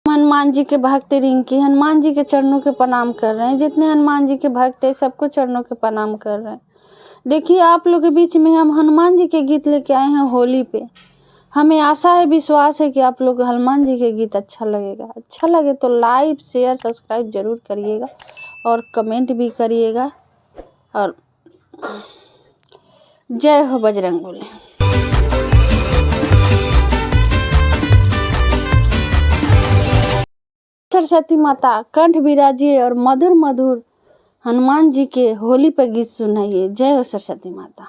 हनुमान जी के भक्त रिंकी हनुमान जी के चरणों के प्रणाम कर रहे हैं। जितने हनुमान जी के भक्त हैं सबको चरणों के प्रणाम कर रहे हैं। देखिए आप लोग के बीच में हम हनुमान जी के गीत लेके आए हैं होली पे। हमें आशा है विश्वास है कि आप लोग हनुमान जी के गीत अच्छा लगेगा। अच्छा लगे तो लाइक शेयर सब्सक्राइब जरूर करिएगा और कमेंट भी करिएगा। और जय हो बजरंगबली। सरस्वती माता कंठ विराजिए और मधुर मधुर हनुमान जी के होली पर गीत सुनाइए। जय हो सरस्वती माता।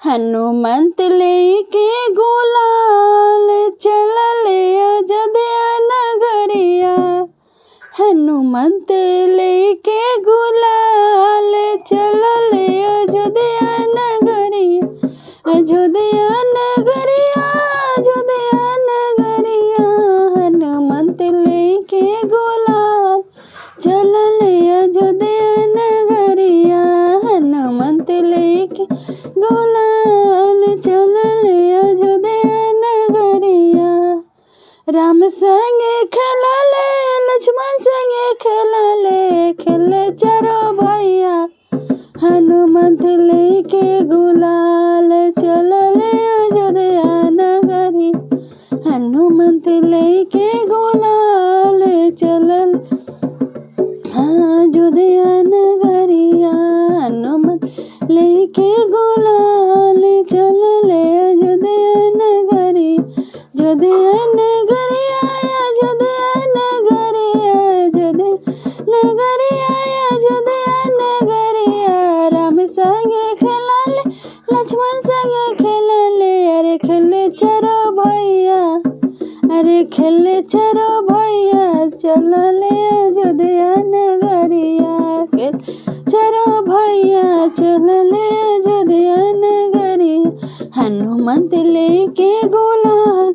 हनुमंत लेके गुलाल चलले अयोध्या नगरिया। हनुमंत लेके गुलाल चलले अयोध्या नगरिया। अयोध्या नगरिया अयोध्या नगरिया। हनुमंत लेके गुलाल चलले अयोध्या नगरिया। हनुमंत लेके गुलाल चलले अयोध्या नगरिया। राम संगे खेलले लक्ष्मण संगे खेलले खेले चारो भैया। हनुमंत लेके गुलाल चलले अयोध्या नगरी। हनुमंत लेके गुलाल चलल अयोध्या नगरिया। हनुमंत लेके गुलाल चलले अयोध्या नगरी। अयोध्या नगरिया अयोध्या नगरिया अयोध्या नगरिया अयोध्या नगरिया। राम संगे खेलले लक्ष्मण संगे खेलले अरे खेले चारो भैया। अरे खेले चारो भैया चलले अयोध्या नगरिया। खेल चारो भैया चलले अयोध्या नगरिया। हनुमंत लेके गुलाल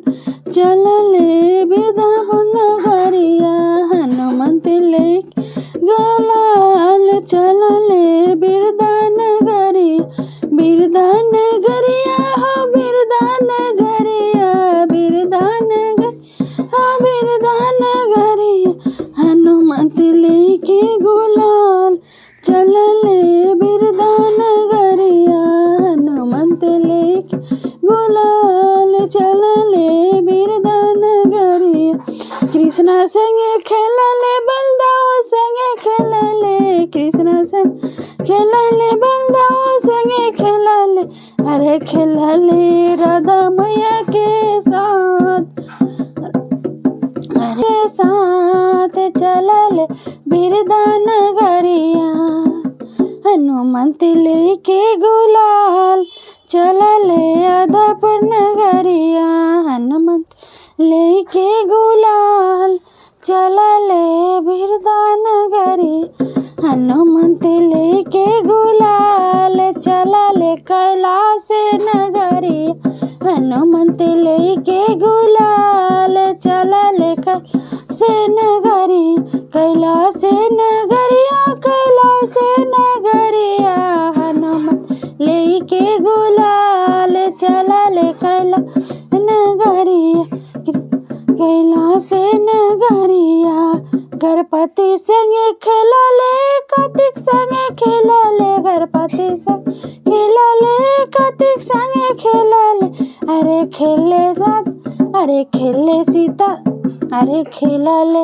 चलले वृंदावन नगरिया। हनुमंत लेके गुलाल चलले वृंदावन नगरिया। वृंदावन नगरिया हो वृंदावन नगरिया वृंदावन वृंदावन नगरिया। हनुमंत लेके गुलाल चलले वृंदावन नगरिया। हनुमंत लेके गुलाल चलले वृंदावन नगरिया। कृष्णा संगे खेलले बलदाओ संगे खेलले कृष्णा संगे खेलले बलदाओ संगे खेलले अरे खेलले राधा मैया के साथ। अरे साथ चलले वृंदावन नगरिया। हनुमंत लेके गुलाल चलले अयोध्यापुर नगरिया। हनुमंत लेके गुलाल चलले वृंदावन नगरिया। हनुमंत लेके गुलाल चलले कैलाश नगरिया। हनुमंत लेके गुलाल चलले कैलाश नगरिया। कैलाश नगरिया कैलाश नगरिया। हनुमंत लेके गुलाल चलले कैलाश नगरिया। कैलाश नगरिया। गणपति संगे खेलले कार्तिक संगे खेलले गणपति संगे खेलले कार्तिक संगे खेलले अरे खेले रात अरे खेले सीता अरे खेलले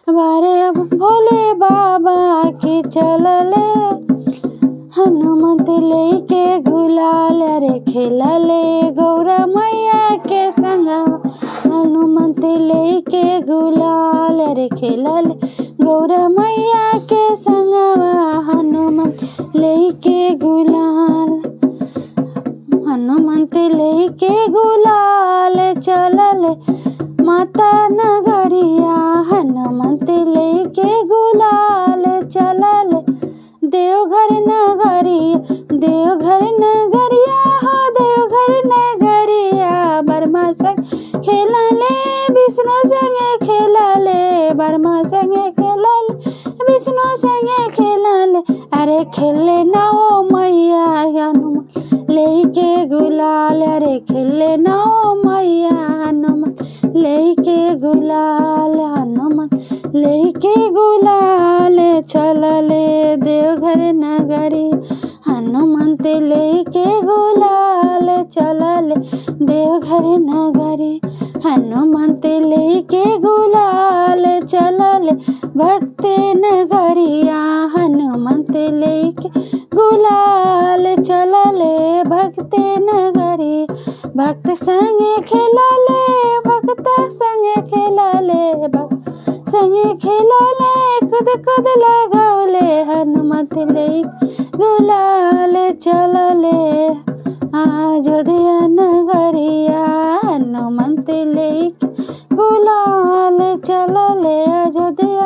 बारे भोले बाबा की चलले। हनुमंत लेके गुलाल अरे खेलले गौरा मैया के संगवा। हनुमंत लेके गुलाल अरे खेलले गौरा मैया के संगवा। हनुमंत लेके गुलाल हनुमंत लेके गुलाल चलले माता नगरिया। हनुमंत लेके गुलाल चलले देवघर नगरिया। देवघर नगरिया हो देवघर नगरिया। बर्मा संग खेलले विष्णु संगे खेलले बर्मा संगे खेलले विष्णु संगे खेलले अरे खेले नौ मैया। हनुमान लेके गुलाल रे खेले नौ मैया। हनुमान लेके गुलाल, हनुमंत लेके गुलाल चलले देवघर नगरी, हनुमंत लेके गुलाल चलले देवघर नगरी, हनुमंत लेके गुलाल चलले भक्त नगरिया, हनुमंत लेके गुलाल चलले भक्त नगरी, भक्त संगे खेलले, भक्त संगे खेलले, संगे खेलले, खुद खुद लगौले, हनुमंत लेके गुलाल चलले अयोध्या नगरिया, हनुमंत लेके गुलाल चलले अयोध्या